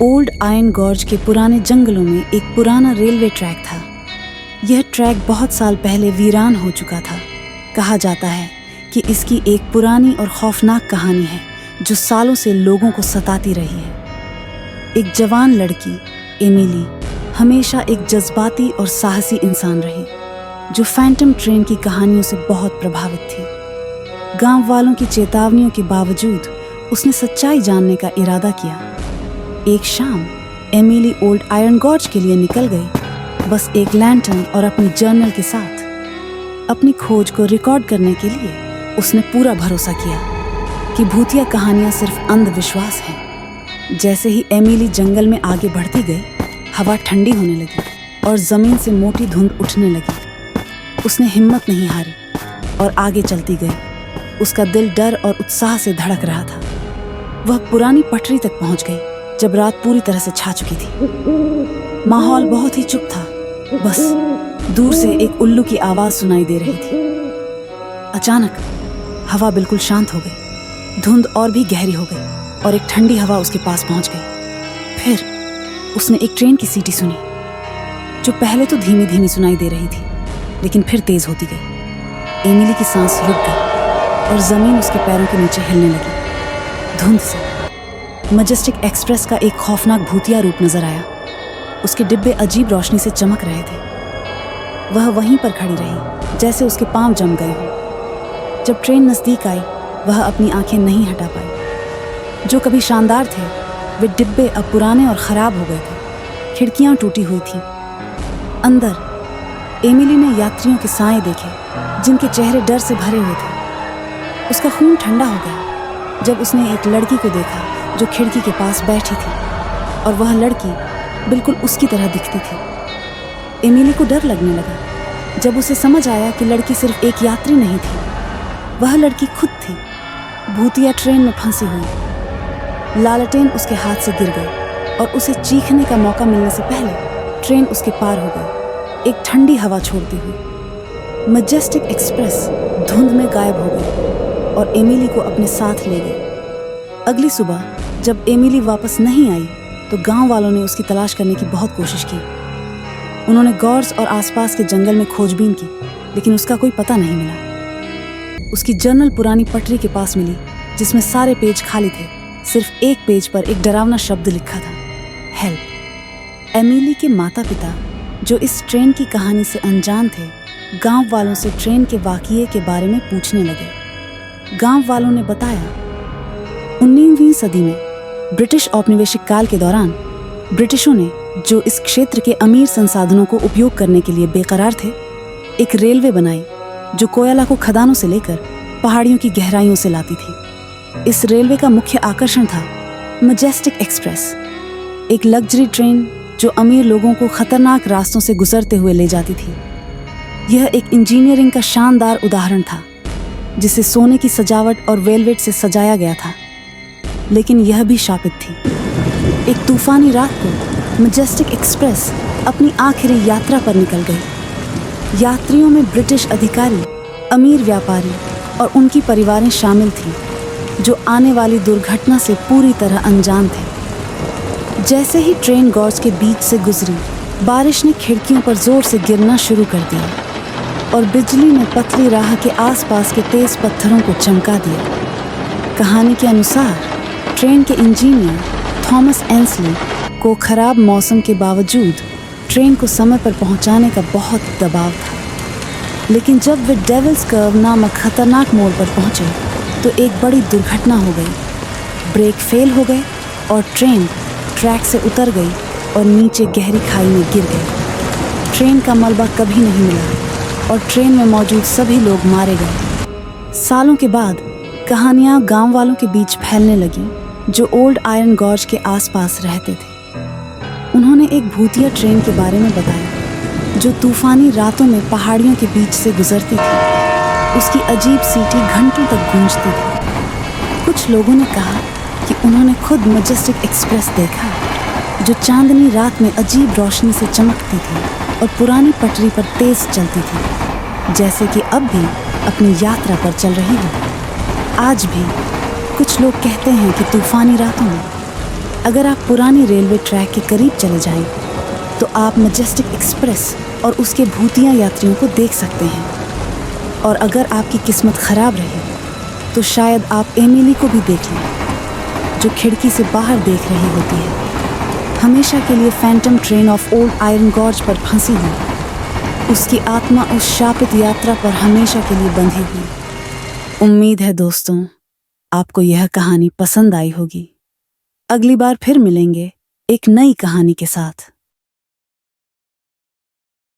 Old iron gorge के पुराने जंगलों में एक पुराना रेलवे ट्रैक था। यह ट्रैक बहुत साल पहले वीरान हो चुका था। कहा जाता है कि इसकी एक पुरानी और खौफनाक कहानी है जो सालों से लोगों को सताती रही है। एक जवान लड़की एमिली हमेशा एक जज्बाती और साहसी इंसान रही जो फैंटम ट्रेन की कहानियों से बहुत प्रभावित थी। गांव वालों की चेतावनियों के बावजूद उसने सच्चाई जानने का इरादा किया। एक शाम एमिली ओल्ड आयरन गॉर्ज के लिए निकल गई, बस एक लैंटर्न और अपनी जर्नल के साथ। अपनी खोज को रिकॉर्ड करने के लिए उसने पूरा भरोसा किया कि भूतिया कहानियां सिर्फ अंधविश्वास हैं। जैसे ही एमिली जंगल में आगे बढ़ती गई, हवा ठंडी होने लगी और जमीन से मोटी धुंध उठने लगी। उसने हिम्मत नहीं हारी और आगे चलती गई। उसका दिल डर और उत्साह से धड़क रहा था। वह पुरानी पटरी तक पहुंच गई जब रात पूरी तरह से छा चुकी थी। माहौल बहुत ही चुप था, बस दूर से एक उल्लू की आवाज सुनाई दे रही थी। अचानक हवा बिल्कुल शांत हो गई, धुंध और भी गहरी हो गई और एक ठंडी हवा उसके पास पहुंच गई। फिर उसने एक ट्रेन की सीटी सुनी जो पहले तो धीमी धीमी सुनाई दे रही थी, लेकिन फिर तेज होती गई। एमिली की सांस रुक गई और जमीन उसके पैरों के नीचे हिलने लगी। धुंध से मैजेस्टिक एक्सप्रेस का एक खौफनाक भूतिया रूप नजर आया। उसके डिब्बे अजीब रोशनी से चमक रहे थे। वह वहीं पर खड़ी रही जैसे उसके पांव जम गए हों। जब ट्रेन नजदीक आई, वह अपनी आंखें नहीं हटा पाई। जो कभी शानदार थे, वे डिब्बे अब पुराने और खराब हो गए थे। खिड़कियां टूटी हुई थीं। अंदर एमिली ने यात्रियों के साए देखे जिनके चेहरे डर से भरे हुए थे। उसका खून ठंडा हो गया जब उसने एक लड़की को देखा जो खिड़की के पास बैठी थी, और वह लड़की बिल्कुल उसकी तरह दिखती थी। एमिली को डर लगने लगा जब उसे समझ आया कि लड़की सिर्फ एक यात्री नहीं थी, वह लड़की खुद थी, भूतिया ट्रेन में फंसी हुई। लालटेन उसके हाथ से गिर गई और उसे चीखने का मौका मिलने से पहले ट्रेन उसके पार हो गई, एक ठंडी हवा छोड़ती हुई। मैजेस्टिक एक्सप्रेस धुंध में गायब हो गई और एमिली को अपने साथ ले गई। अगली सुबह जब एमिली वापस नहीं आई तो गांव वालों ने उसकी तलाश करने की बहुत कोशिश की। उन्होंने गॉर्ज और आसपास के जंगल में खोजबीन की, लेकिन उसका कोई पता नहीं मिला। उसकी जर्नल पुरानी पटरी के पास मिली जिसमें सारे पेज खाली थे। सिर्फ एक पेज पर एक डरावना शब्द लिखा था, हेल्प। एमिली के माता पिता, जो इस ट्रेन की कहानी से अनजान थे, गांव वालों से ट्रेन के वाक़ये के बारे में पूछने लगे। गांव वालों ने बताया 19वीं सदी में ब्रिटिश औपनिवेशिक काल के दौरान ब्रिटिशों ने, जो इस क्षेत्र के अमीर संसाधनों को उपयोग करने के लिए बेकरार थे, एक रेलवे बनाई जो कोयला को खदानों से लेकर पहाड़ियों की गहराइयों से लाती थी। इस रेलवे का मुख्य आकर्षण था मैजेस्टिक एक्सप्रेस, एक लग्जरी ट्रेन जो अमीर लोगों को खतरनाक रास्तों से गुजरते हुए ले जाती थी। यह एक इंजीनियरिंग का शानदार उदाहरण था जिसे सोने की सजावट और वेलवेट से सजाया गया था, लेकिन यह भी शापित थी। एक तूफानी रात को मैजेस्टिक एक्सप्रेस अपनी आखिरी यात्रा पर निकल गई। यात्रियों में ब्रिटिश अधिकारी, अमीर व्यापारी और उनकी परिवारें शामिल थीं, जो आने वाली दुर्घटना से पूरी तरह अनजान थे। जैसे ही ट्रेन गॉर्ज के बीच से गुजरी, बारिश ने खिड़कियों पर जोर से गिरना शुरू कर दिया और बिजली ने पतली राह के आसपास के तेज पत्थरों को चमका दिया। कहानी के अनुसार ट्रेन के इंजीनियर थॉमस एंसली को खराब मौसम के बावजूद ट्रेन को समय पर पहुंचाने का बहुत दबाव था, लेकिन जब वे डेविल्स कर्व नामक खतरनाक मोड़ पर पहुंचे तो एक बड़ी दुर्घटना हो गई। ब्रेक फेल हो गए और ट्रेन ट्रैक से उतर गई और नीचे गहरी खाई में गिर गई। ट्रेन का मलबा कभी नहीं मिला और ट्रेन में मौजूद सभी लोग मारे गए। सालों के बाद कहानियां गांव वालों के बीच फैलने लगी जो ओल्ड आयरन गॉर्ज के आसपास रहते थे। उन्होंने एक भूतिया ट्रेन के बारे में बताया जो तूफानी रातों में पहाड़ियों के बीच से गुजरती थी। उसकी अजीब सीटी घंटों तक गूंजती थी। कुछ लोगों ने कहा कि उन्होंने खुद मैजेस्टिक एक्सप्रेस देखा जो चांदनी रात में अजीब रोशनी से चमकती थी और पुरानी पटरी पर तेज चलती थी, जैसे कि अब भी अपनी यात्रा पर चल रही हो। आज भी कुछ लोग कहते हैं कि तूफानी रातों में अगर आप पुरानी रेलवे ट्रैक के करीब चले जाएं, तो आप मैजेस्टिक एक्सप्रेस और उसके भूतिया यात्रियों को देख सकते हैं। और अगर आपकी किस्मत खराब रही तो शायद आप एमिली को भी देख लें, जो खिड़की से बाहर देख रही होती है, हमेशा के लिए Phantom train of old iron gorge पर फंसी हुई, उसकी आत्मा उस शापित यात्रा पर हमेशा के लिए बंधी हुई। उम्मीद है दोस्तों, आपको यह कहानी पसंद आई होगी। अगली बार फिर मिलेंगे एक नई कहानी के साथ।